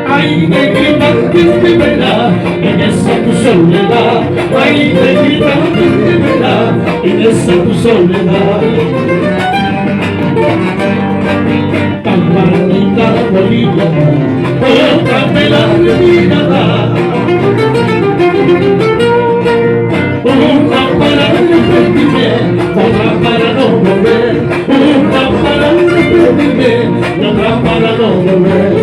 Ay, negrita, dímela, en esa tu soledad. Ay, negrita, dímela, en esa tu soledad. Campanita bonita, otra vela revirada. Una para repetirme, otra para no volver. Una para repetirme, y otra para no volver.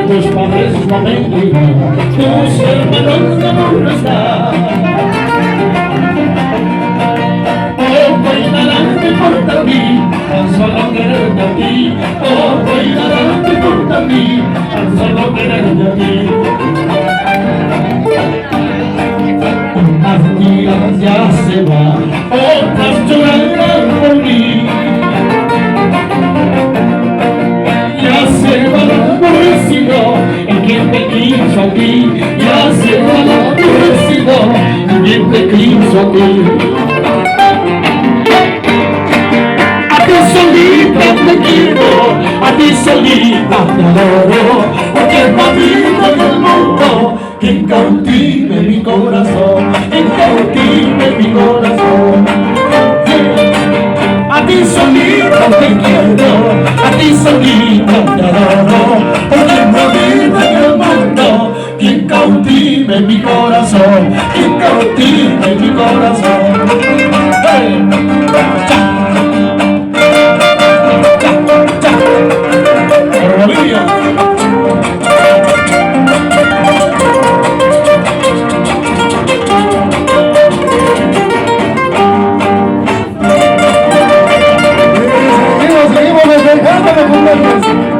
Tus padres no me digan, tus hermanos no están. Oh, voy delante por ti, tan solo quererte a ti. Oh, voy delante por ti, tan solo quererte a ti. Unas días ya se van, otras llorarán por mí. Ya se va la aborrecido, el quien te quiso a ti. Ya se va la aborrecido, el quien te quiso a ti. A ti solita te quiero, a ti solita te adoro, porque no ha habido en el mundo quien cautive mi corazón, quien cautive mi corazón. A ti solita te quiero, a ti solita te adoro, porque no vive en el mundo quien cautive mi corazón, quien cautive mi corazón. ¡Hey! ¡Cha! ¡Cha! ¡Cha! ¡Maravilla! Seguimos festejando con